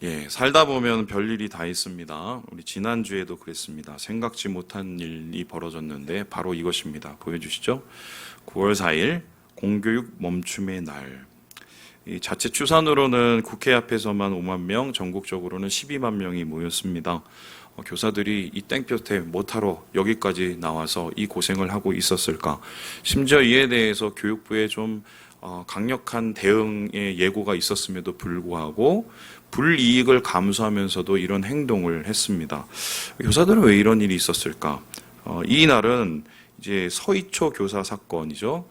예, 살다 보면 별일이 다 있습니다. 우리 지난주에도 그랬습니다. 생각지 못한 일이 벌어졌는데 바로 이것입니다. 보여주시죠. 9월 4일 공교육 멈춤의 날. 이 자체 추산으로는 국회 앞에서만 5만 명, 전국적으로는 12만 명이 모였습니다. 교사들이 이 땡볕에 못하러 여기까지 나와서 이 고생을 하고 있었을까? 심지어 이에 대해서 교육부에 좀 강력한 대응의 예고가 있었음에도 불구하고 불이익을 감수하면서도 이런 행동을 했습니다. 교사들은 왜 이런 일이 있었을까? 이 날은 이제 서희초 교사 사건이죠.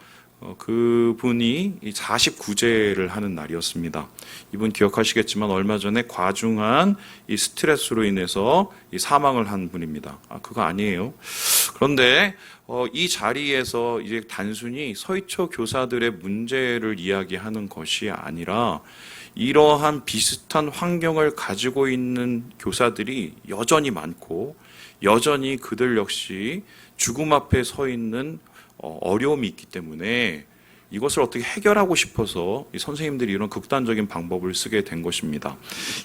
그분이 49제를 하는 날이었습니다. 이분 기억하시겠지만 얼마 전에 과중한 이 스트레스로 인해서 이 사망을 한 분입니다. 그거 아니에요. 그런데 이 자리에서 이제 단순히 서희초 교사들의 문제를 이야기하는 것이 아니라 이러한 비슷한 환경을 가지고 있는 교사들이 여전히 많고 여전히 그들 역시 죽음 앞에 서 있는 어려움이 있기 때문에 이것을 어떻게 해결하고 싶어서 이 선생님들이 이런 극단적인 방법을 쓰게 된 것입니다.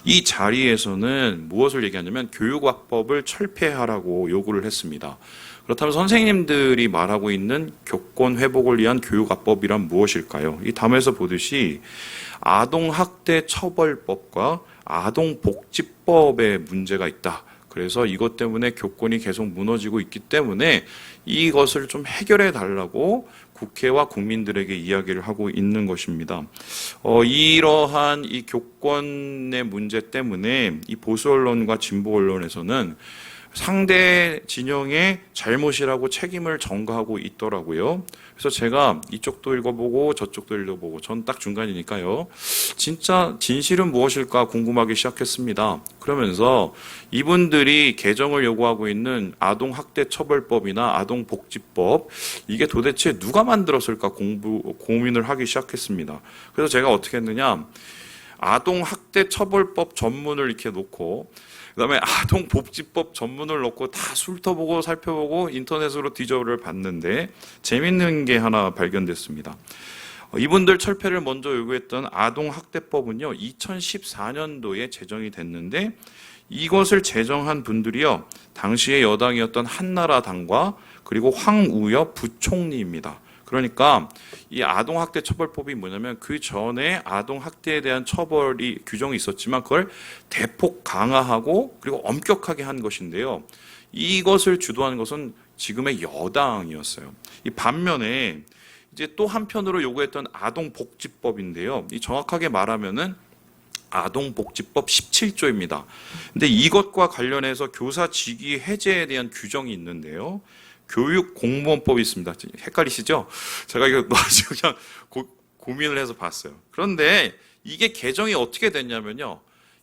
이 자리에서는 무엇을 얘기하냐면 교육학법을 철폐하라고 요구를 했습니다. 그렇다면 선생님들이 말하고 있는 교권 회복을 위한 교육학법이란 무엇일까요? 이 담에서 보듯이 아동학대처벌법과 아동복지법에 문제가 있다. 그래서 이것 때문에 교권이 계속 무너지고 있기 때문에 이것을 좀 해결해 달라고 국회와 국민들에게 이야기를 하고 있는 것입니다. 이러한 이 교권의 문제 때문에 이 보수 언론과 진보 언론에서는 상대 진영의 잘못이라고 책임을 전가하고 있더라고요. 그래서 제가 이쪽도 읽어보고 저쪽도 읽어보고 전 딱 중간이니까요. 진짜 진실은 무엇일까 궁금하기 시작했습니다. 그러면서 이분들이 개정을 요구하고 있는 아동학대처벌법이나 아동복지법 이게 도대체 누가 만들었을까 고민을 하기 시작했습니다. 그래서 제가 어떻게 했느냐 아동학대처벌법 전문을 이렇게 놓고 그다음에 아동복지법 전문을 넣고 다 훑어보고 살펴보고 인터넷으로 뒤져를 봤는데 재밌는 게 하나 발견됐습니다. 이분들 철폐를 먼저 요구했던 아동학대법은요 2014년도에 제정이 됐는데 이것을 제정한 분들이요 당시의 여당이었던 한나라당과 그리고 황우여 부총리입니다. 그러니까 이 아동학대 처벌법이 뭐냐면 그 전에 아동학대에 대한 처벌이 규정이 있었지만 그걸 대폭 강화하고 그리고 엄격하게 한 것인데요. 이것을 주도하는 것은 지금의 여당이었어요. 이 반면에 이제 또 한편으로 요구했던 아동복지법인데요. 이 정확하게 말하면은 아동복지법 17조입니다. 근데 이것과 관련해서 교사 직위 해제에 대한 규정이 있는데요. 교육공무원법이 있습니다. 헷갈리시죠? 제가 이거 그냥 고민을 해서 봤어요. 그런데 이게 개정이 어떻게 됐냐면요.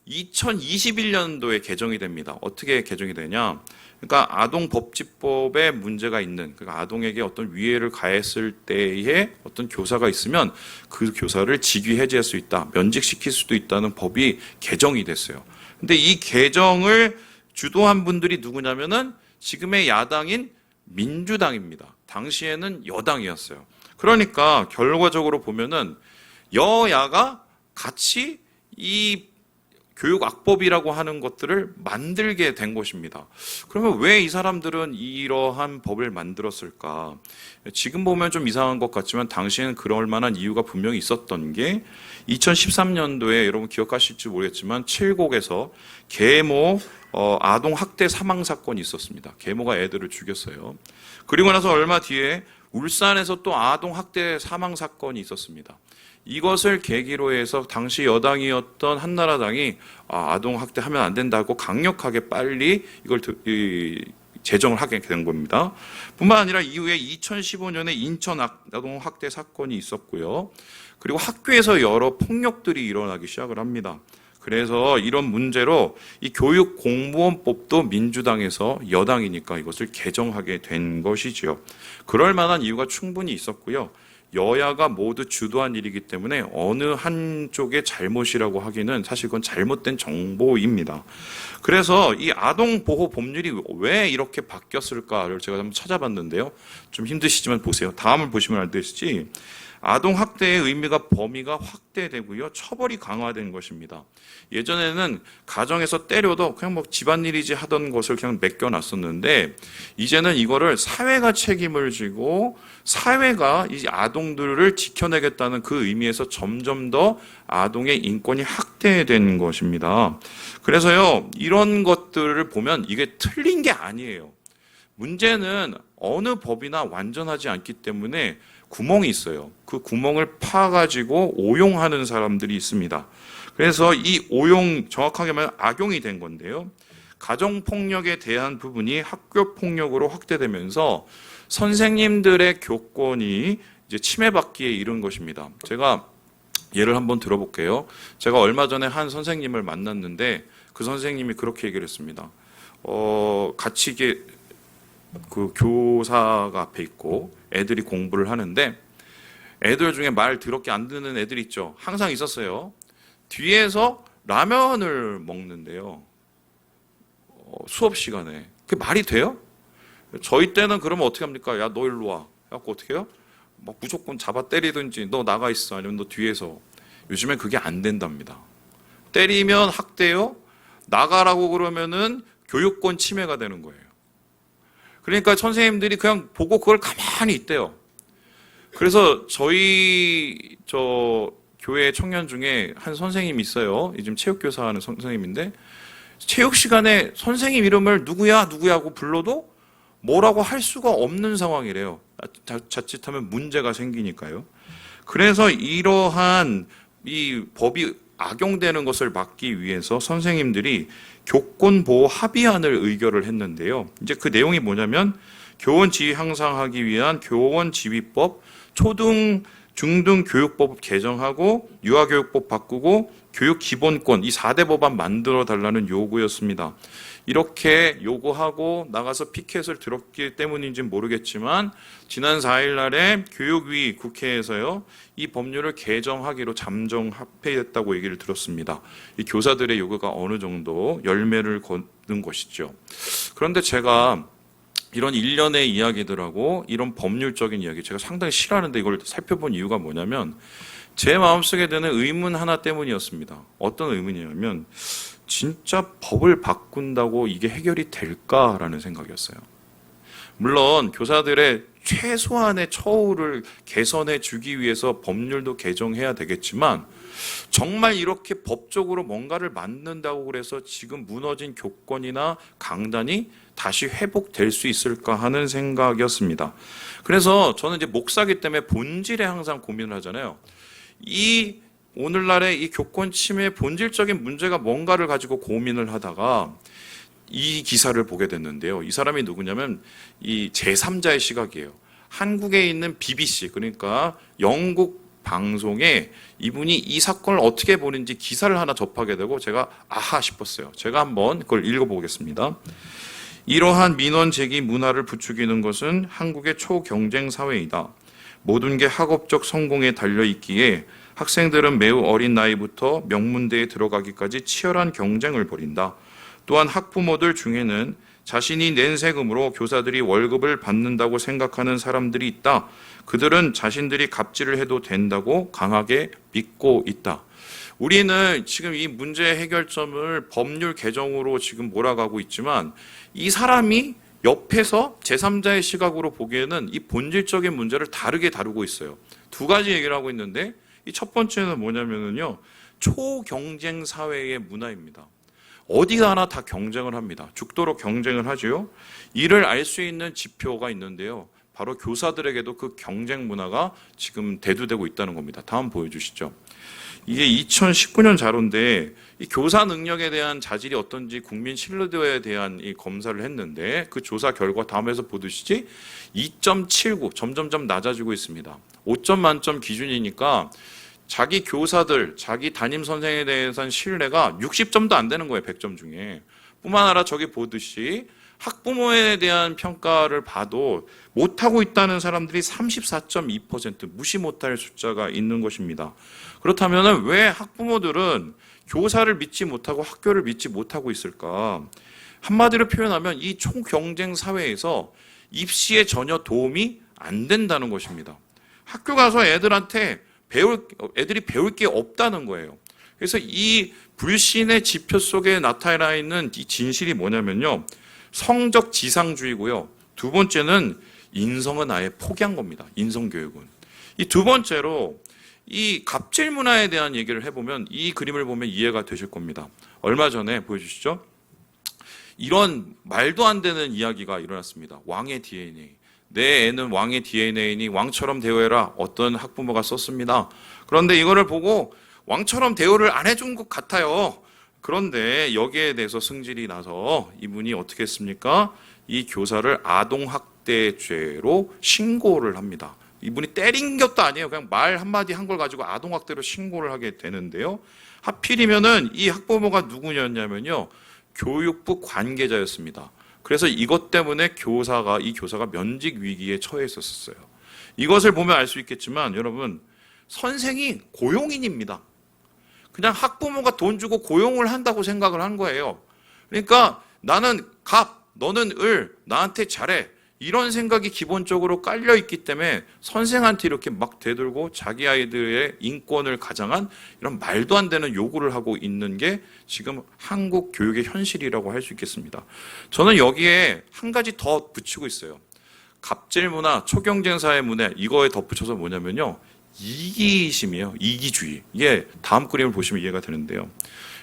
2021년도에 개정이 됩니다. 어떻게 개정이 되냐? 그러니까 아동복지법에 문제가 있는, 그러니까 아동에게 어떤 위해를 가했을 때에 어떤 교사가 있으면 그 교사를 직위 해제할 수 있다, 면직시킬 수도 있다는 법이 개정이 됐어요. 근데 이 개정을 주도한 분들이 누구냐면은 지금의 야당인 민주당입니다. 당시에는 여당이었어요. 그러니까 결과적으로 보면은 여야가 같이 이 교육악법이라고 하는 것들을 만들게 된 것입니다. 그러면 왜 이 사람들은 이러한 법을 만들었을까? 지금 보면 좀 이상한 것 같지만 당시에는 그럴 만한 이유가 분명히 있었던 게 2013년도에 여러분 기억하실지 모르겠지만 칠곡에서 계모 아동 학대 사망 사건이 있었습니다. 계모가 애들을 죽였어요. 그리고 나서 얼마 뒤에 울산에서 또 아동 학대 사망 사건이 있었습니다. 이것을 계기로 해서 당시 여당이었던 한나라당이 아동 학대하면 안 된다고 강력하게 빨리 이걸 제정을 하게 된 겁니다. 뿐만 아니라 이후에 2015년에 인천 아동 학대 사건이 있었고요. 그리고 학교에서 여러 폭력들이 일어나기 시작을 합니다. 그래서 이런 문제로 이 교육공무원법도 민주당에서 여당이니까 이것을 개정하게 된 것이지요. 그럴 만한 이유가 충분히 있었고요. 여야가 모두 주도한 일이기 때문에 어느 한쪽의 잘못이라고 하기는 사실 그건 잘못된 정보입니다. 그래서 이 아동보호 법률이 왜 이렇게 바뀌었을까를 제가 한번 찾아봤는데요. 좀 힘드시지만 보세요. 다음을 보시면 알듯이 아동 학대의 의미가 범위가 확대되고요. 처벌이 강화된 것입니다. 예전에는 가정에서 때려도 그냥 뭐 집안일이지 하던 것을 그냥 맡겨놨었는데 이제는 이거를 사회가 책임을 지고 사회가 이 아동들을 지켜내겠다는 그 의미에서 점점 더 아동의 인권이 확대된 것입니다. 그래서요, 이런 것들을 보면 이게 틀린 게 아니에요. 문제는 어느 법이나 완전하지 않기 때문에 구멍이 있어요. 그 구멍을 파가지고 오용하는 사람들이 있습니다. 그래서 이 오용, 정확하게 말하면 악용이 된 건데요. 가정폭력에 대한 부분이 학교폭력으로 확대되면서 선생님들의 교권이 이제 침해받기에 이른 것입니다. 제가 예를 한번 들어볼게요. 제가 얼마 전에 한 선생님을 만났는데 그 선생님이 그렇게 얘기를 했습니다. 같이 이게 그 교사가 앞에 있고 애들이 공부를 하는데 애들 중에 말 더럽게 안 듣는 애들 있죠. 항상 있었어요. 뒤에서 라면을 먹는데요. 수업 시간에. 그게 말이 돼요? 저희 때는 그러면 어떻게 합니까? 야, 너 일로 와. 그래갖고 어떻게 해요? 막 무조건 잡아 때리든지 너 나가 있어. 아니면 너 뒤에서. 요즘엔 그게 안 된답니다. 때리면 학대요. 나가라고 그러면은 교육권 침해가 되는 거예요. 그러니까 선생님들이 그냥 보고 그걸 가만히 있대요. 그래서 저희 교회 청년 중에 한 선생님이 있어요. 요즘 체육교사 하는 선생님인데 체육 시간에 선생님 이름을 누구야 하고 불러도 뭐라고 할 수가 없는 상황이래요. 자칫하면 문제가 생기니까요. 그래서 이러한 이 법이 악용되는 것을 막기 위해서 선생님들이 교권보호 합의안을 의결을 했는데요. 이제 그 내용이 뭐냐면 교원 지위 향상하기 위한 교원지휘법, 초등, 중등 교육법 개정하고 유아교육법 바꾸고 교육기본권 이 4대 법안 만들어 달라는 요구였습니다. 이렇게 요구하고 나가서 피켓을 들었기 때문인지는 모르겠지만 지난 4일 날에 교육위 국회에서요. 이 법률을 개정하기로 잠정 합의했다고 얘기를 들었습니다. 이 교사들의 요구가 어느 정도 열매를 거둔 것이죠. 그런데 제가 이런 일련의 이야기들하고 이런 법률적인 이야기 제가 상당히 싫어하는데 이걸 살펴본 이유가 뭐냐면 제 마음속에 드는 의문 하나 때문이었습니다. 어떤 의문이냐면 진짜 법을 바꾼다고 이게 해결이 될까라는 생각이었어요. 물론 교사들의 최소한의 처우를 개선해 주기 위해서 법률도 개정해야 되겠지만 정말 이렇게 법적으로 뭔가를 만든다고 그래서 지금 무너진 교권이나 강단이 다시 회복될 수 있을까 하는 생각이었습니다. 그래서 저는 이제 목사기 때문에 본질에 항상 고민을 하잖아요. 이 오늘날의 이 교권 침해의 본질적인 문제가 뭔가를 가지고 고민을 하다가 이 기사를 보게 됐는데요. 이 사람이 누구냐면 이 제3자의 시각이에요. 한국에 있는 BBC 그러니까 영국 방송에 이분이 이 사건을 어떻게 보는지 기사를 하나 접하게 되고 제가 아하 싶었어요. 제가 한번 그걸 읽어보겠습니다. 이러한 민원 제기 문화를 부추기는 것은 한국의 초경쟁 사회이다. 모든 게 학업적 성공에 달려있기에 학생들은 매우 어린 나이부터 명문대에 들어가기까지 치열한 경쟁을 벌인다. 또한 학부모들 중에는 자신이 낸 세금으로 교사들이 월급을 받는다고 생각하는 사람들이 있다. 그들은 자신들이 갑질을 해도 된다고 강하게 믿고 있다. 우리는 지금 이 문제 해결점을 법률 개정으로 지금 몰아가고 있지만 이 사람이 옆에서 제3자의 시각으로 보기에는 이 본질적인 문제를 다르게 다루고 있어요. 두 가지 얘기를 하고 있는데 이 첫 번째는 뭐냐면요. 초경쟁 사회의 문화입니다. 어디 가나 다 경쟁을 합니다. 죽도록 경쟁을 하죠. 이를 알 수 있는 지표가 있는데요. 바로 교사들에게도 그 경쟁 문화가 지금 대두되고 있다는 겁니다. 다음 보여주시죠. 이게 2019년 자료인데 이 교사 능력에 대한 자질이 어떤지 국민 신뢰도에 대한 이 검사를 했는데 그 조사 결과 다음에서 보듯이 2.79 점점점 낮아지고 있습니다. 5점 만점 기준이니까 자기 교사들, 자기 담임 선생에 대해서는 신뢰가 60점도 안 되는 거예요. 100점 중에. 뿐만 아니라 저기 보듯이 학부모에 대한 평가를 봐도 못하고 있다는 사람들이 34.2% 무시 못할 숫자가 있는 것입니다. 그렇다면 왜 학부모들은 교사를 믿지 못하고 학교를 믿지 못하고 있을까? 한마디로 표현하면 이 총경쟁 사회에서 입시에 전혀 도움이 안 된다는 것입니다. 학교 가서 애들이 배울 게 없다는 거예요. 그래서 이 불신의 지표 속에 나타나 있는 이 진실이 뭐냐면요. 성적 지상주의고요. 두 번째는 인성은 아예 포기한 겁니다. 인성교육은. 이 두 번째로 이 갑질 문화에 대한 얘기를 해보면 이 그림을 보면 이해가 되실 겁니다. 얼마 전에 보여주시죠. 이런 말도 안 되는 이야기가 일어났습니다. 왕의 DNA. 내 애는 왕의 DNA니 왕처럼 대우해라. 어떤 학부모가 썼습니다. 그런데 이거를 보고 왕처럼 대우를 안 해준 것 같아요. 그런데 여기에 대해서 승질이 나서 이분이 어떻게 했습니까? 이 교사를 아동학대죄로 신고를 합니다. 이분이 때린 것도 아니에요. 그냥 말 한마디 한 걸 가지고 아동학대로 신고를 하게 되는데요. 하필이면은 이 학부모가 누구였냐면요. 교육부 관계자였습니다. 그래서 이것 때문에 이 교사가 면직 위기에 처해 있었어요. 이것을 보면 알 수 있겠지만 여러분, 선생이 고용인입니다. 그냥 학부모가 돈 주고 고용을 한다고 생각을 한 거예요. 그러니까 나는 갑, 너는 을, 나한테 잘해. 이런 생각이 기본적으로 깔려 있기 때문에 선생한테 이렇게 막 대들고 자기 아이들의 인권을 가장한 이런 말도 안 되는 요구를 하고 있는 게 지금 한국 교육의 현실이라고 할 수 있겠습니다. 저는 여기에 한 가지 더 붙이고 있어요. 갑질 문화, 초경쟁 사회 문화, 이거에 덧붙여서 뭐냐면요. 이기심이에요. 이기주의. 이게 다음 그림을 보시면 이해가 되는데요.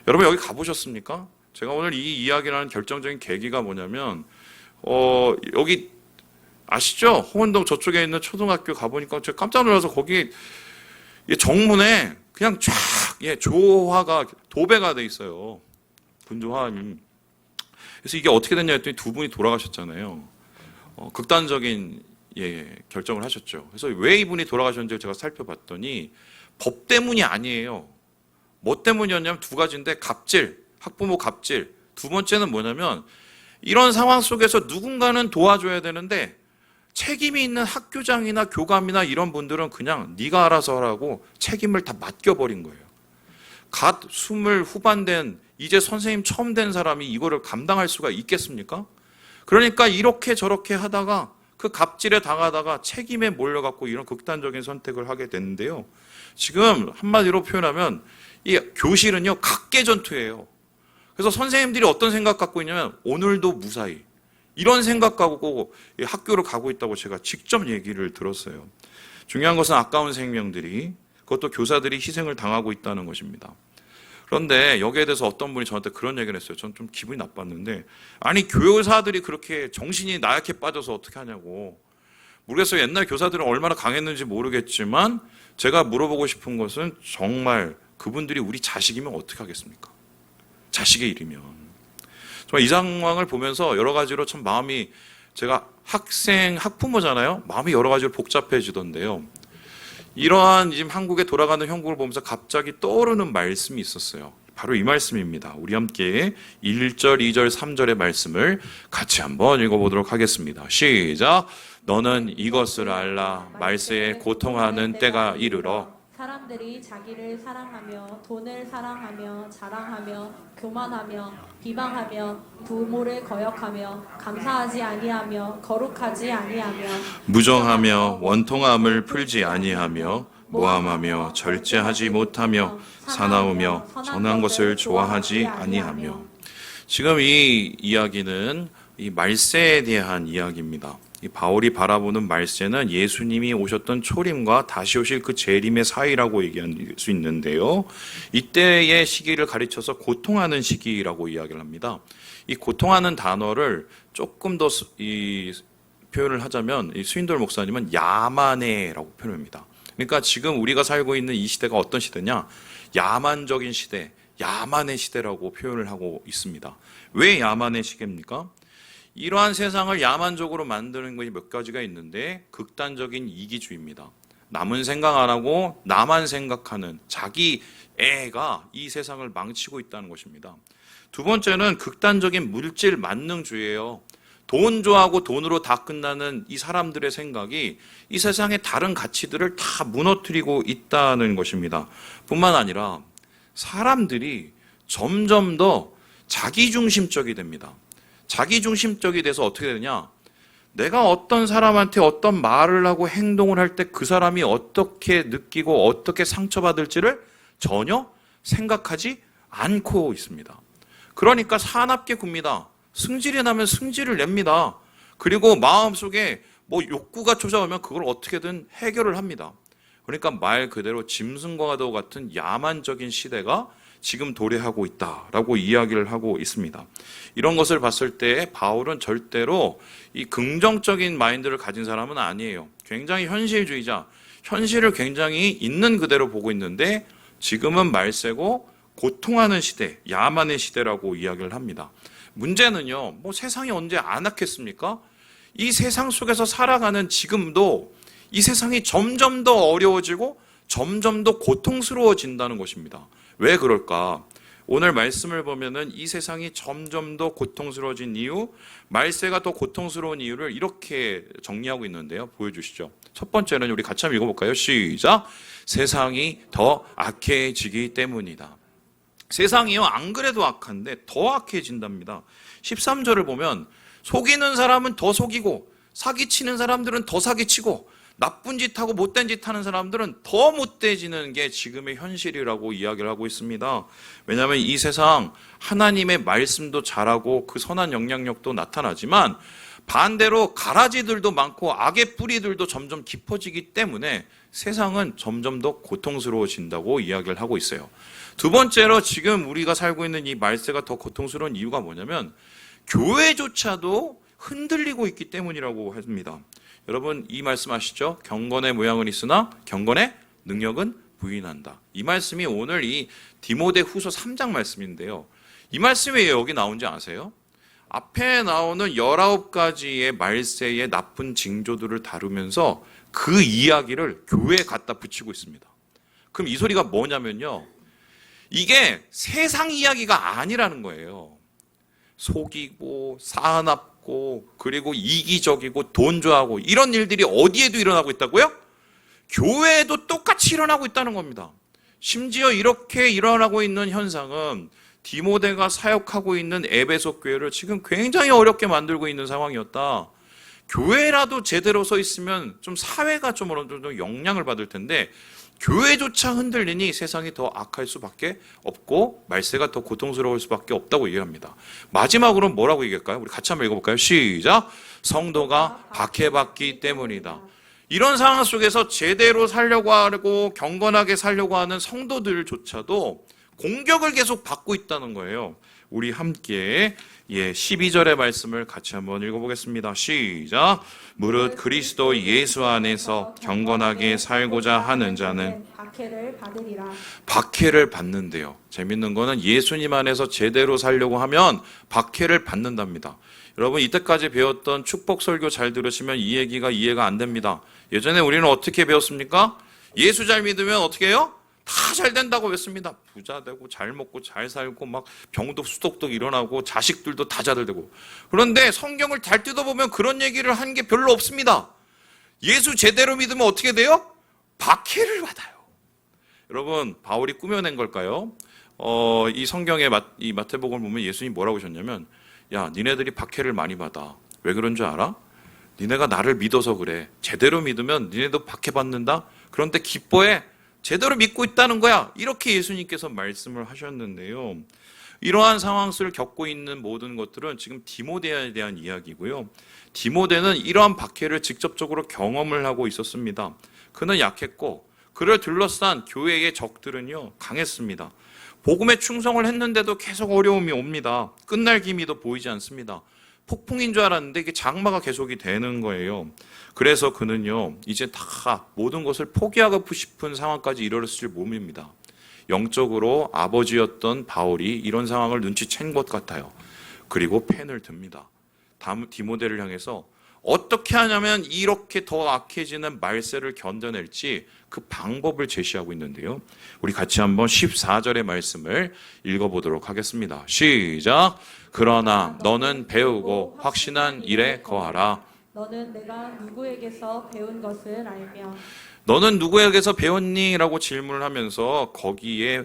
여러분 여기 가보셨습니까? 제가 오늘 이 이야기를 하는 결정적인 계기가 뭐냐면 여기 아시죠? 홍은동 저쪽에 있는 초등학교 가보니까 제가 깜짝 놀라서 거기 정문에 그냥 쫙 조화가 도배가 돼 있어요. 분조화함이. 그래서 이게 어떻게 됐냐 했더니 두 분이 돌아가셨잖아요. 극단적인 결정을 하셨죠. 그래서 왜 이분이 돌아가셨는지 제가 살펴봤더니 법 때문이 아니에요. 뭐 때문이었냐면 두 가지인데 갑질, 학부모 갑질. 두 번째는 뭐냐면 이런 상황 속에서 누군가는 도와줘야 되는데 책임이 있는 학교장이나 교감이나 이런 분들은 그냥 네가 알아서 하라고 책임을 다 맡겨버린 거예요. 갓 20 후반 된 이제 선생님 처음 된 사람이 이거를 감당할 수가 있겠습니까? 그러니까 이렇게 저렇게 하다가 그 갑질에 당하다가 책임에 몰려갖고 이런 극단적인 선택을 하게 됐는데요. 지금 한마디로 표현하면 이 교실은요 각계전투예요. 그래서 선생님들이 어떤 생각 갖고 있냐면 오늘도 무사히 이런 생각 갖고 학교를 가고 있다고 제가 직접 얘기를 들었어요. 중요한 것은 아까운 생명들이 그것도 교사들이 희생을 당하고 있다는 것입니다. 그런데 여기에 대해서 어떤 분이 저한테 그런 얘기를 했어요. 전 좀 기분이 나빴는데 아니 교사들이 그렇게 정신이 나약해 빠져서 어떻게 하냐고. 모르겠어요. 옛날 교사들은 얼마나 강했는지 모르겠지만 제가 물어보고 싶은 것은 정말 그분들이 우리 자식이면 어떻게 하겠습니까? 자식의 일이면. 정말 이 상황을 보면서 여러 가지로 참 마음이 제가 학부모잖아요. 마음이 여러 가지로 복잡해지던데요. 이러한 지금 한국에 돌아가는 형국을 보면서 갑자기 떠오르는 말씀이 있었어요. 바로 이 말씀입니다. 우리 함께 1절, 2절, 3절의 말씀을 같이 한번 읽어보도록 하겠습니다. 시작! 너는 이것을 알라. 말세에 고통하는 때가 이르러 사람들이 자기를 사랑하며 돈을 사랑하며 자랑하며 교만하며 비방하며 부모를 거역하며 감사하지 아니하며 거룩하지 아니하며 무정하며 원통함을 풀지 아니하며 모함하며 절제하지 못하며 사나우며 선한 것을 좋아하지 아니하며. 지금 이 이야기는 이 말세에 대한 이야기입니다. 이 바울이 바라보는 말세는 예수님이 오셨던 초림과 다시 오실 그 재림의 사이라고 얘기할 수 있는데요. 이때의 시기를 가르쳐서 고통하는 시기라고 이야기를 합니다. 이 고통하는 단어를 조금 더 표현을 하자면 이 수인돌 목사님은 야만해라고 표현합니다. 그러니까 지금 우리가 살고 있는 이 시대가 어떤 시대냐? 야만적인 시대, 야만의 시대라고 표현을 하고 있습니다. 왜 야만의 시대입니까? 이러한 세상을 야만적으로 만드는 것이 몇 가지가 있는데 극단적인 이기주의입니다. 남은 생각 안 하고 나만 생각하는 자기 애가 이 세상을 망치고 있다는 것입니다. 두 번째는 극단적인 물질 만능주의예요. 돈 좋아하고 돈으로 다 끝나는 이 사람들의 생각이 이 세상의 다른 가치들을 다 무너뜨리고 있다는 것입니다. 뿐만 아니라 사람들이 점점 더 자기중심적이 됩니다. 자기중심적이 돼서 어떻게 되냐? 내가 어떤 사람한테 어떤 말을 하고 행동을 할 때 그 사람이 어떻게 느끼고 어떻게 상처받을지를 전혀 생각하지 않고 있습니다. 그러니까 사납게 굽니다. 승질이 나면 승질을 냅니다. 그리고 마음속에 뭐 욕구가 찾아오면 그걸 어떻게든 해결을 합니다. 그러니까 말 그대로 짐승과도 같은 야만적인 시대가 지금 도래하고 있다라고 이야기를 하고 있습니다. 이런 것을 봤을 때 바울은 절대로 이 긍정적인 마인드를 가진 사람은 아니에요. 굉장히 현실주의자, 현실을 굉장히 있는 그대로 보고 있는데 지금은 말세고 고통하는 시대, 야만의 시대라고 이야기를 합니다. 문제는요, 뭐 세상이 언제 안악했습니까? 이 세상 속에서 살아가는 지금도 이 세상이 점점 더 어려워지고 점점 더 고통스러워진다는 것입니다. 왜 그럴까? 오늘 말씀을 보면은 이 세상이 점점 더 고통스러워진 이유, 말세가 더 고통스러운 이유를 이렇게 정리하고 있는데요. 보여주시죠. 첫 번째는 우리 같이 한번 읽어볼까요? 시작! 세상이 더 악해지기 때문이다. 세상이요, 안 그래도 악한데 더 악해진답니다. 13절을 보면 속이는 사람은 더 속이고 사기치는 사람들은 더 사기치고 나쁜 짓 하고 못된 짓 하는 사람들은 더 못돼지는 게 지금의 현실이라고 이야기를 하고 있습니다. 왜냐하면 이 세상 하나님의 말씀도 잘하고 그 선한 영향력도 나타나지만 반대로 가라지들도 많고 악의 뿌리들도 점점 깊어지기 때문에 세상은 점점 더 고통스러워진다고 이야기를 하고 있어요. 두 번째로 지금 우리가 살고 있는 이 말세가 더 고통스러운 이유가 뭐냐면 교회조차도 흔들리고 있기 때문이라고 합니다. 여러분 이 말씀 아시죠? 경건의 모양은 있으나 경건의 능력은 부인한다. 이 말씀이 오늘 이 디모데 후서 3장 말씀인데요. 이 말씀이 왜 여기 나온지 아세요? 앞에 나오는 19가지의 말세의 나쁜 징조들을 다루면서 그 이야기를 교회에 갖다 붙이고 있습니다. 그럼 이 소리가 뭐냐면요. 이게 세상 이야기가 아니라는 거예요. 속이고 사납고 그리고 이기적이고 돈 좋아하고 이런 일들이 어디에도 일어나고 있다고요? 교회에도 똑같이 일어나고 있다는 겁니다. 심지어 이렇게 일어나고 있는 현상은 디모데가 사역하고 있는 에베소 교회를 지금 굉장히 어렵게 만들고 있는 상황이었다. 교회라도 제대로 서 있으면 좀 사회가 좀 어느 정도 영향을 받을 텐데 교회조차 흔들리니 세상이 더 악할 수밖에 없고 말세가 더 고통스러울 수밖에 없다고 얘기합니다. 마지막으로 뭐라고 얘기할까요? 우리 같이 한번 읽어볼까요? 시작! 성도가 박해받기 때문이다. 이런 상황 속에서 제대로 살려고 하고 경건하게 살려고 하는 성도들조차도 공격을 계속 받고 있다는 거예요. 우리 함께 12절의 말씀을 같이 한번 읽어보겠습니다. 시작! 무릇 그리스도 예수 안에서 경건하게 살고자 하는 자는 박해를 받으리라. 박해를 받는데요. 재밌는 거는 예수님 안에서 제대로 살려고 하면 박해를 받는답니다. 여러분 이때까지 배웠던 축복 설교 잘 들으시면 이 얘기가 이해가 안 됩니다. 예전에 우리는 어떻게 배웠습니까? 예수 잘 믿으면 어떻게 해요? 다 잘 된다고 했습니다. 부자 되고 잘 먹고 잘 살고 막 병도 수독독 일어나고 자식들도 다 잘 되고. 그런데 성경을 잘 뜯어보면 그런 얘기를 한 게 별로 없습니다. 예수 제대로 믿으면 어떻게 돼요? 박해를 받아요. 여러분 바울이 꾸며낸 걸까요? 이 성경의 이 마태복음을 보면 예수님이 뭐라고 하셨냐면 야 니네들이 박해를 많이 받아. 왜 그런 줄 알아? 니네가 나를 믿어서 그래. 제대로 믿으면 니네도 박해받는다. 그런데 기뻐해. 제대로 믿고 있다는 거야. 이렇게 예수님께서 말씀을 하셨는데요. 이러한 상황을 겪고 있는 모든 것들은 지금 디모데에 대한 이야기고요. 디모데는 이러한 박해를 직접적으로 경험을 하고 있었습니다. 그는 약했고 그를 둘러싼 교회의 적들은요 강했습니다. 복음에 충성을 했는데도 계속 어려움이 옵니다. 끝날 기미도 보이지 않습니다. 폭풍인 줄 알았는데 이게 장마가 계속이 되는 거예요. 그래서 그는요 이제 다 모든 것을 포기하고 싶은 상황까지 이르렀을 몸입니다. 영적으로 아버지였던 바울이 이런 상황을 눈치챈 것 같아요. 그리고 펜을 듭니다. 디모데를 향해서 어떻게 하냐면 이렇게 더 악해지는 말세를 견뎌낼지 그 방법을 제시하고 있는데요. 우리 같이 한번 14절의 말씀을 읽어보도록 하겠습니다. 시작! 그러나 너는 배우고 확신한 일에 거하라. 너는 내가 누구에게서 배운 것을 알며 너는 누구에게서 배웠니? 라고 질문을 하면서 거기에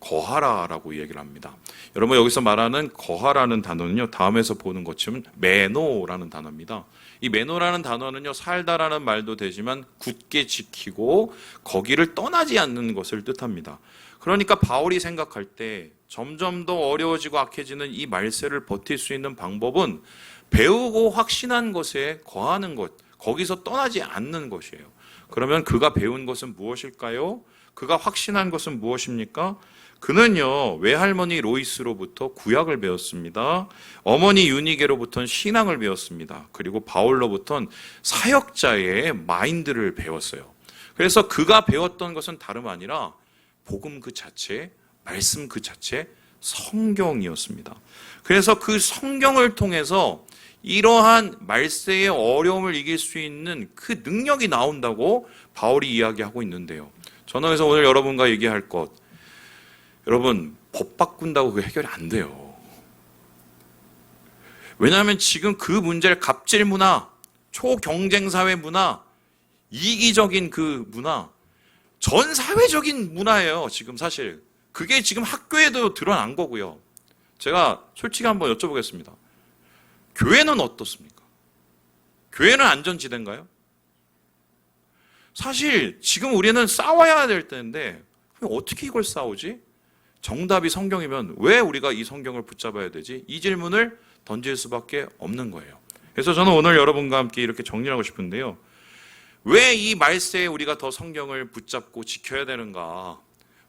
거하라 라고 얘기를 합니다. 여러분 여기서 말하는 거하라는 단어는요, 다음에서 보는 것처럼 매노라는 단어입니다. 이 매노라는 단어는요, 살다라는 말도 되지만 굳게 지키고 거기를 떠나지 않는 것을 뜻합니다. 그러니까 바울이 생각할 때 점점 더 어려워지고 악해지는 이 말세를 버틸 수 있는 방법은 배우고 확신한 것에 거하는 것, 거기서 떠나지 않는 것이에요. 그러면 그가 배운 것은 무엇일까요? 그가 확신한 것은 무엇입니까? 그는요, 외할머니 로이스로부터 구약을 배웠습니다. 어머니 유니게로부터는 신앙을 배웠습니다. 그리고 바울로부터는 사역자의 마인드를 배웠어요. 그래서 그가 배웠던 것은 다름 아니라 복음 그 자체, 말씀 그 자체, 성경이었습니다. 그래서 그 성경을 통해서 이러한 말세의 어려움을 이길 수 있는 그 능력이 나온다고 바울이 이야기하고 있는데요. 저는 그래서 오늘 여러분과 얘기할 것, 여러분 법 바꾼다고 그게 해결이 안 돼요. 왜냐하면 지금 그 문제를 갑질 문화, 초경쟁 사회 문화, 이기적인 그 문화, 전 사회적인 문화예요. 지금 사실 그게 지금 학교에도 드러난 거고요. 제가 솔직히 한번 여쭤보겠습니다. 교회는 어떻습니까? 교회는 안전지대인가요? 사실 지금 우리는 싸워야 될 때인데 어떻게 이걸 싸우지? 정답이 성경이면 왜 우리가 이 성경을 붙잡아야 되지? 이 질문을 던질 수밖에 없는 거예요. 그래서 저는 오늘 여러분과 함께 이렇게 정리하고 싶은데요. 왜 이 말세에 우리가 더 성경을 붙잡고 지켜야 되는가?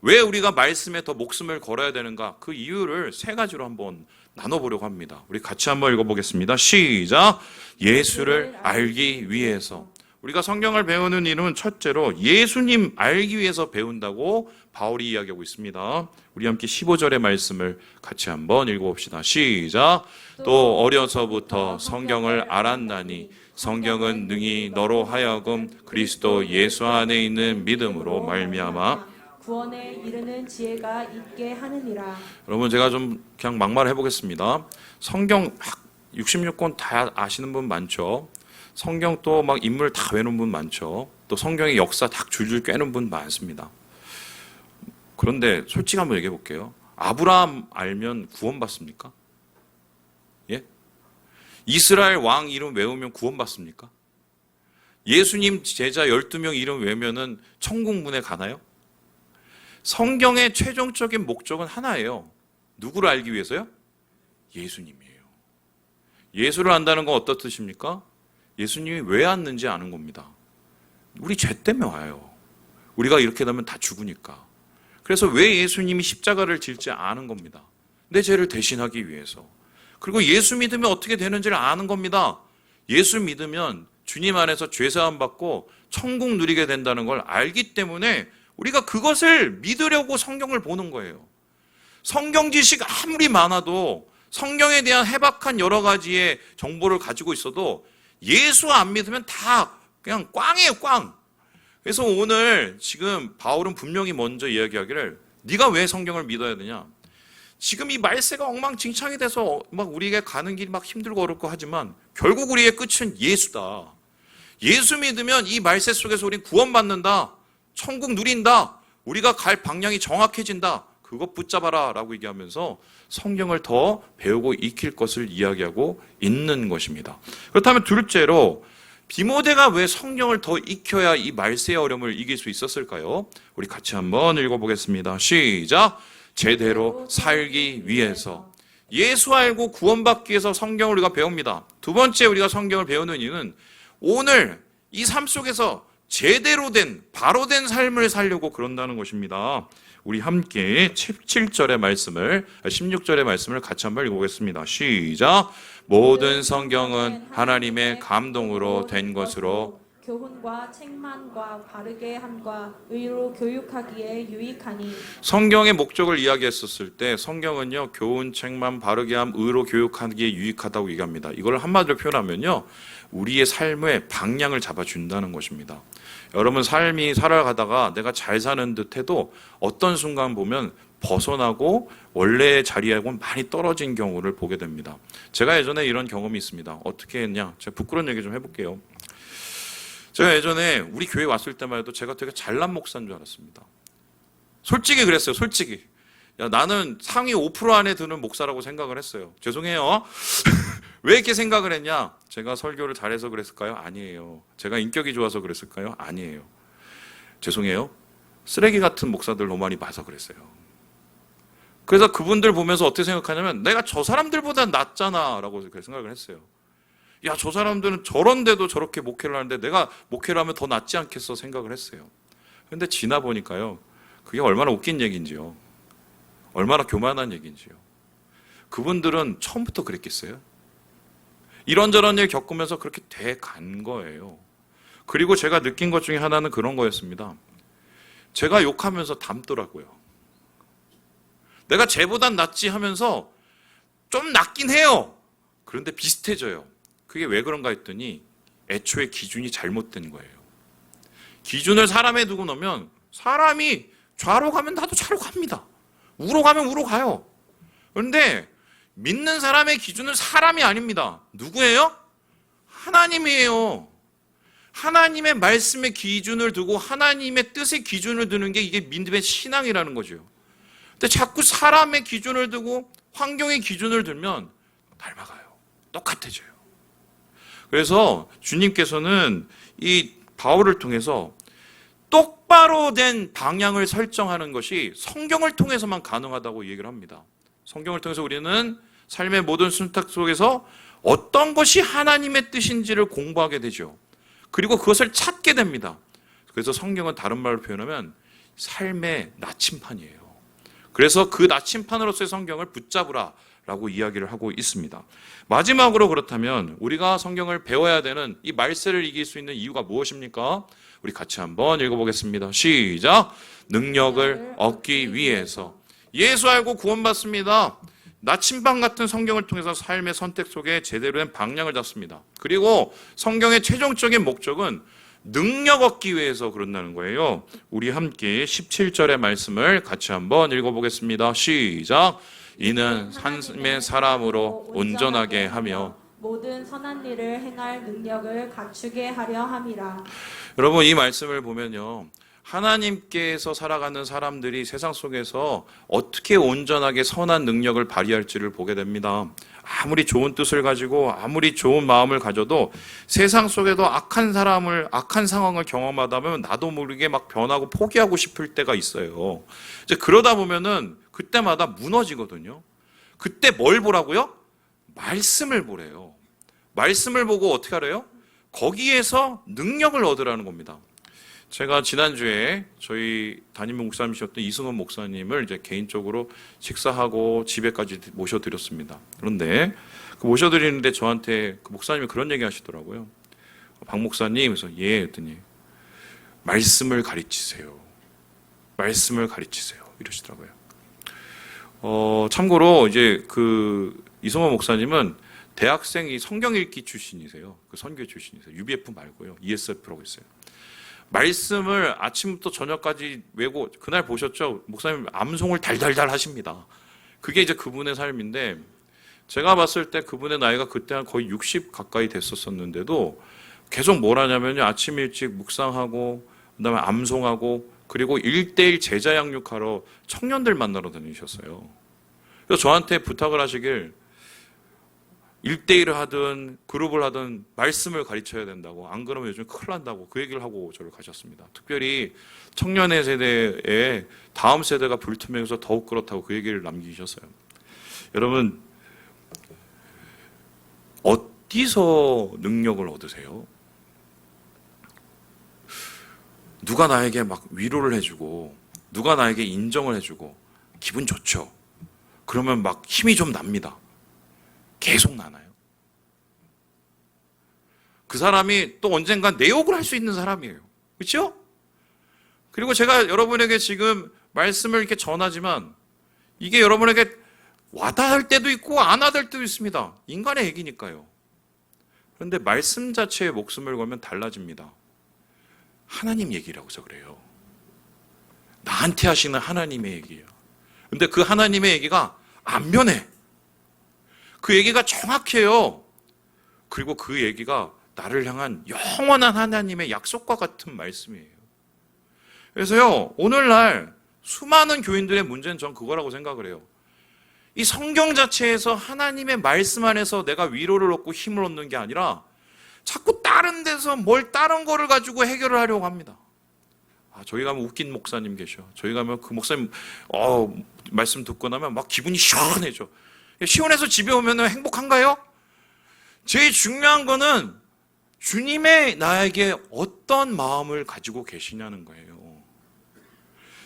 왜 우리가 말씀에 더 목숨을 걸어야 되는가? 그 이유를 세 가지로 한번 나눠보려고 합니다. 우리 같이 한번 읽어보겠습니다. 시작! 예수를 알기 위해서. 우리가 성경을 배우는 이유는 첫째로 예수님 알기 위해서 배운다고 바울이 이야기하고 있습니다. 우리 함께 15절의 말씀을 같이 한번 읽어봅시다. 시작! 또 어려서부터 성경을 알았나니 성경은 능히 너로 하여금 그리스도 예수 안에 있는 믿음으로 말미암아 구원에 이르는 지혜가 있게 하느니라. 여러분 제가 좀 그냥 막말을 해보겠습니다. 성경 66권 다 아시는 분 많죠. 성경 또 막 인물 다 외우는 분 많죠. 또 성경의 역사 다 줄줄 꿰는 분 많습니다. 그런데 솔직히 한번 얘기해 볼게요. 아브라함 알면 구원받습니까? 예? 이스라엘 왕 이름 외우면 구원받습니까? 예수님 제자 12명 이름 외우면은 천국 문에 가나요? 성경의 최종적인 목적은 하나예요. 누구를 알기 위해서요? 예수님이에요. 예수를 안다는 건 어떤 뜻입니까? 예수님이 왜 왔는지 아는 겁니다. 우리 죄 때문에 와요. 우리가 이렇게 되면 다 죽으니까. 그래서 왜 예수님이 십자가를 질지 아는 겁니다. 내 죄를 대신하기 위해서. 그리고 예수 믿으면 어떻게 되는지를 아는 겁니다. 예수 믿으면 주님 안에서 죄사함 받고 천국 누리게 된다는 걸 알기 때문에 우리가 그것을 믿으려고 성경을 보는 거예요. 성경 지식 아무리 많아도 성경에 대한 해박한 여러 가지의 정보를 가지고 있어도 예수 안 믿으면 다 그냥 꽝이에요, 꽝. 그래서 오늘 지금 바울은 분명히 먼저 이야기하기를 네가 왜 성경을 믿어야 되냐? 지금 이 말세가 엉망진창이 돼서 막 우리에게 가는 길이 막 힘들고 어렵고 하지만 결국 우리의 끝은 예수다. 예수 믿으면 이 말세 속에서 우린 구원받는다. 천국 누린다. 우리가 갈 방향이 정확해진다. 그것 붙잡아라 라고 얘기하면서 성경을 더 배우고 익힐 것을 이야기하고 있는 것입니다. 그렇다면 둘째로 디모데가 왜 성경을 더 익혀야 이 말세의 어려움을 이길 수 있었을까요? 우리 같이 한번 읽어보겠습니다. 시작! 제대로 살기 위해서. 예수 알고 구원받기 위해서 성경을 우리가 배웁니다. 두 번째 우리가 성경을 배우는 이유는 오늘 이 삶 속에서 제대로 된 바로 된 삶을 살려고 그런다는 것입니다. 우리 함께 17절의 말씀을 16절의 말씀을 같이 한번 읽어보겠습니다. 시작. 모든 성경은 하나님의 감동으로 된 것으로 교훈과 책망과 바르게 함과 의로 교육하기에 유익하니. 성경의 목적을 이야기했었을 때 성경은요 교훈, 책망, 바르게 함, 의로 교육하기에 유익하다고 얘기합니다. 이걸 한마디로 표현하면요 우리의 삶의 방향을 잡아준다는 것입니다. 여러분 삶이 살아가다가 내가 잘 사는 듯해도 어떤 순간 보면 벗어나고 원래의 자리하고는 많이 떨어진 경우를 보게 됩니다. 제가 예전에 이런 경험이 있습니다. 어떻게 했냐? 제가 부끄러운 얘기 좀 해볼게요. 제가 예전에 우리 교회 왔을 때만 해도 제가 되게 잘난 목사인 줄 알았습니다. 솔직히 그랬어요. 솔직히. 야, 나는 상위 5% 안에 드는 목사라고 생각을 했어요. 죄송해요. 왜 이렇게 생각을 했냐? 제가 설교를 잘해서 그랬을까요? 아니에요. 제가 인격이 좋아서 그랬을까요? 아니에요. 죄송해요. 쓰레기 같은 목사들 너무 많이 봐서 그랬어요. 그래서 그분들 보면서 어떻게 생각하냐면 내가 저 사람들보다 낫잖아 라고 생각을 했어요. 야, 저 사람들은 저런데도 저렇게 목회를 하는데 내가 목회를 하면 더 낫지 않겠어 생각을 했어요. 그런데 지나 보니까요. 그게 얼마나 웃긴 얘기인지요. 얼마나 교만한 얘기인지요. 그분들은 처음부터 그랬겠어요? 이런저런 일 겪으면서 그렇게 돼 간 거예요. 그리고 제가 느낀 것 중에 하나는 그런 거였습니다. 제가 욕하면서 닮더라고요. 내가 쟤보단 낫지 하면서 좀 낫긴 해요. 그런데 비슷해져요. 그게 왜 그런가 했더니 애초에 기준이 잘못된 거예요. 기준을 사람에 두고 놓으면 사람이 좌로 가면 나도 좌로 갑니다. 우로 가면 우로 가요. 그런데 믿는 사람의 기준은 사람이 아닙니다. 누구예요? 하나님이에요. 하나님의 말씀의 기준을 두고 하나님의 뜻의 기준을 두는 게 이게 믿음의 신앙이라는 거죠. 근데 자꾸 사람의 기준을 두고 환경의 기준을 들면 닮아가요. 똑같아져요. 그래서 주님께서는 이 바울을 통해서 똑바로 된 방향을 설정하는 것이 성경을 통해서만 가능하다고 얘기를 합니다. 성경을 통해서 우리는 삶의 모든 순탁 속에서 어떤 것이 하나님의 뜻인지를 공부하게 되죠. 그리고 그것을 찾게 됩니다. 그래서 성경은 다른 말로 표현하면 삶의 나침판이에요. 그래서 그 나침판으로서의 성경을 붙잡으라 라고 이야기를 하고 있습니다. 마지막으로 그렇다면 우리가 성경을 배워야 되는 이 말세를 이길 수 있는 이유가 무엇입니까? 우리 같이 한번 읽어보겠습니다. 시작! 능력을 얻기 위해서. 예수 알고 구원받습니다. 나침반 같은 성경을 통해서 삶의 선택 속에 제대로 된 방향을 잡습니다. 그리고 성경의 최종적인 목적은 능력 얻기 위해서 그런다는 거예요. 우리 함께 17절의 말씀을 같이 한번 읽어보겠습니다. 시작! 이는 하나님의 사람으로 온전하게 하며 모든 선한 일을 행할 능력을 갖추게 하려 함이라. 여러분 이 말씀을 보면요. 하나님께서 살아가는 사람들이 세상 속에서 어떻게 온전하게 선한 능력을 발휘할지를 보게 됩니다. 아무리 좋은 뜻을 가지고 아무리 좋은 마음을 가져도 세상 속에도 악한 상황을 경험하다 보면 나도 모르게 막 변하고 포기하고 싶을 때가 있어요. 이제 그러다 보면은 그때마다 무너지거든요. 그때 뭘 보라고요? 말씀을 보래요. 말씀을 보고 어떻게 하래요? 거기에서 능력을 얻으라는 겁니다. 제가 지난주에 저희 담임 목사님이셨던 이승원 목사님을 이제 개인적으로 식사하고 집에까지 모셔드렸습니다. 그런데 그 모셔드리는데 저한테 그 목사님이 그런 얘기 하시더라고요. 박 목사님, 그래서 예, 했더니 말씀을 가르치세요. 말씀을 가르치세요. 이러시더라고요. 참고로 이제 그 이승원 목사님은 대학생이 성경 읽기 출신이세요. 그 선교 출신이세요. UBF 말고요. ESF라고 있어요. 말씀을 아침부터 저녁까지 외고 그날 보셨죠? 목사님 암송을 달달달 하십니다. 그게 이제 그분의 삶인데 제가 봤을 때 그분의 나이가 그때 한 거의 60 가까이 됐었는데도 계속 뭘 하냐면요. 아침 일찍 묵상하고 그다음에 암송하고 그리고 1:1 제자 양육하러 청년들 만나러 다니셨어요. 그래서 저한테 부탁을 하시길 1:1을 하든 그룹을 하든 말씀을 가르쳐야 된다고. 안 그러면 요즘 큰일 난다고 그 얘기를 하고 저를 가셨습니다. 특별히 청년의 세대에 다음 세대가 불투명해서 더욱 그렇다고 그 얘기를 남기셨어요. 여러분 어디서 능력을 얻으세요? 누가 나에게 막 위로를 해주고 누가 나에게 인정을 해주고 기분 좋죠. 그러면 막 힘이 좀 납니다. 계속 나나요? 그 사람이 또 언젠가 내 욕을 할 수 있는 사람이에요. 그렇죠? 그리고 제가 여러분에게 지금 말씀을 이렇게 전하지만 이게 여러분에게 와닿을 때도 있고 안 와닿을 때도 있습니다. 인간의 얘기니까요. 그런데 말씀 자체에 목숨을 걸면 달라집니다. 하나님 얘기라고서 그래요. 나한테 하시는 하나님의 얘기예요. 근데 그 하나님의 얘기가 안 변해. 그 얘기가 정확해요. 그리고 그 얘기가 나를 향한 영원한 하나님의 약속과 같은 말씀이에요. 그래서요, 오늘날 수많은 교인들의 문제는 전 그거라고 생각을 해요. 이 성경 자체에서 하나님의 말씀 안에서 내가 위로를 얻고 힘을 얻는 게 아니라 자꾸 다른 데서 다른 거를 가지고 해결을 하려고 합니다. 저희 가면 웃긴 목사님 계셔. 저희 가면 그 목사님 말씀 듣고 나면 막 기분이 시원해져. 시원해서 집에 오면 행복한가요? 제일 중요한 거는 주님의 나에게 어떤 마음을 가지고 계시냐는 거예요.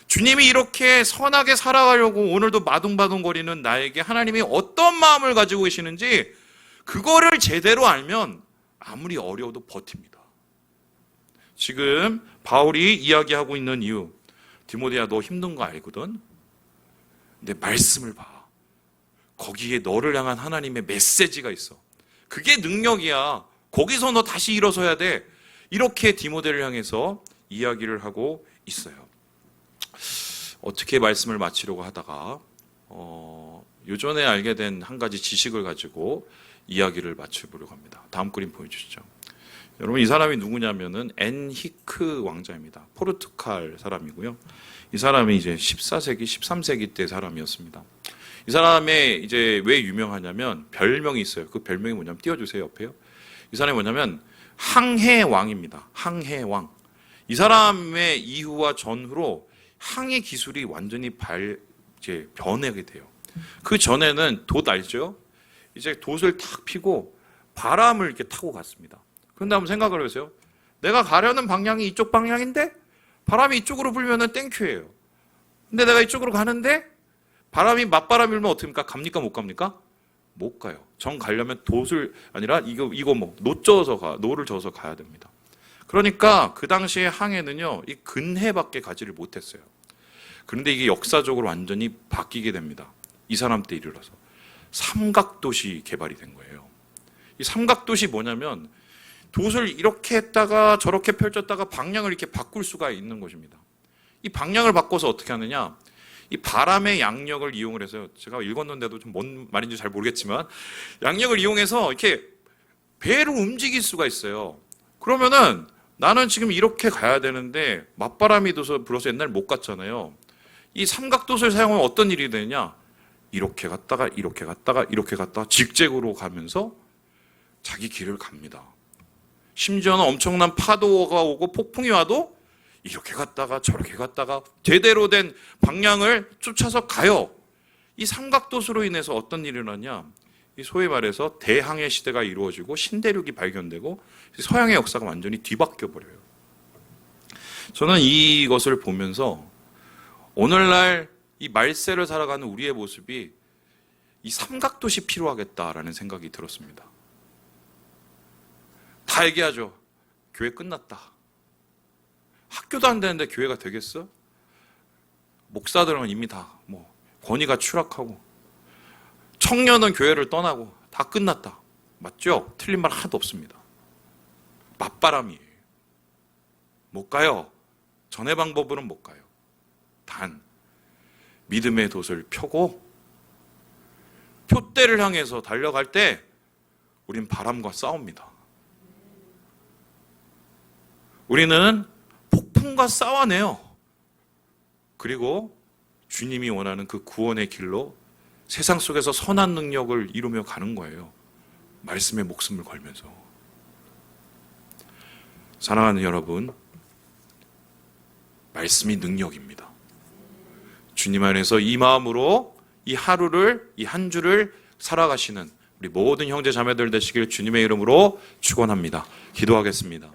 주님이 이렇게 선하게 살아가려고 오늘도 마둥마둥거리는 나에게 하나님이 어떤 마음을 가지고 계시는지 그거를 제대로 알면 아무리 어려워도 버팁니다. 지금 바울이 이야기하고 있는 이유, 디모데야 너 힘든 거 알거든? 근데 말씀을 봐. 거기에 너를 향한 하나님의 메시지가 있어. 그게 능력이야. 거기서 너 다시 일어서야 돼. 이렇게 디모데를 향해서 이야기를 하고 있어요. 어떻게 말씀을 마치려고 하다가 요전에 알게 된 한 가지 지식을 가지고 이야기를 마쳐보려고 합니다. 다음 그림 보여주시죠. 여러분 이 사람이 누구냐면은 엔히크 왕자입니다. 포르투갈 사람이고요. 이 사람이 이제 14세기, 13세기 때 사람이었습니다. 이 사람의 이제 왜 유명하냐면 별명이 있어요. 그 별명이 뭐냐면 띄워주세요 옆에요. 이 사람이 뭐냐면 항해왕입니다. 항해왕. 이 사람의 이후와 전후로 항해 기술이 완전히 이제 변하게 돼요. 그 전에는 돛 알죠? 이제 돛을 탁 피고 바람을 이렇게 타고 갔습니다. 그런데 한번 생각을 해보세요. 내가 가려는 방향이 이쪽 방향인데 바람이 이쪽으로 불면은 땡큐예요. 근데 내가 이쪽으로 가는데 바람이 맞바람이 불면 어떻습니까? 갑니까? 못 갑니까? 못 가요. 정 가려면 돛을 아니라 노를 져서 가야 됩니다. 그러니까 그 당시에 항해는요, 이 근해밖에 가지를 못했어요. 그런데 이게 역사적으로 완전히 바뀌게 됩니다. 이 사람 때 이르러서 삼각돛이 개발이 된 거예요. 이 삼각돛이 뭐냐면 돛을 이렇게 했다가 저렇게 펼쳤다가 방향을 이렇게 바꿀 수가 있는 것입니다. 이 방향을 바꿔서 어떻게 하느냐? 이 바람의 양력을 이용을 해서요. 제가 읽었는데도 좀 뭔 말인지 잘 모르겠지만 양력을 이용해서 이렇게 배를 움직일 수가 있어요. 그러면은 나는 지금 이렇게 가야 되는데 맞바람이 불어서 옛날 못 갔잖아요. 이 삼각돛을 사용하면 어떤 일이 되냐? 이렇게 갔다가 이렇게 갔다가 이렇게 갔다가 직직으로 가면서 자기 길을 갑니다. 심지어는 엄청난 파도가 오고 폭풍이 와도 이렇게 갔다가 저렇게 갔다가 제대로 된 방향을 쫓아서 가요. 이 삼각돛으로 인해서 어떤 일이 일어나냐? 이 소위 말해서 대항해 시대가 이루어지고 신대륙이 발견되고 서양의 역사가 완전히 뒤바뀌어 버려요. 저는 이것을 보면서 오늘날 이 말세를 살아가는 우리의 모습이 이 삼각돛이 필요하겠다라는 생각이 들었습니다. 다 얘기하죠. 교회 끝났다. 학교도 안 되는데 교회가 되겠어? 목사들은 이미 다 권위가 추락하고 청년은 교회를 떠나고 다 끝났다. 맞죠? 틀린 말 하나도 없습니다. 맞바람이에요. 못 가요. 전의 방법으로는 못 가요. 단 믿음의 돛을 펴고 표대를 향해서 달려갈 때 우린 바람과 싸웁니다. 우리는 폭풍과 싸워내요. 그리고 주님이 원하는 그 구원의 길로 세상 속에서 선한 능력을 이루며 가는 거예요. 말씀에 목숨을 걸면서. 사랑하는 여러분, 말씀이 능력입니다. 주님 안에서 이 마음으로 이 하루를, 이 한 주를 살아가시는 우리 모든 형제 자매들 되시길 주님의 이름으로 축원합니다. 기도하겠습니다.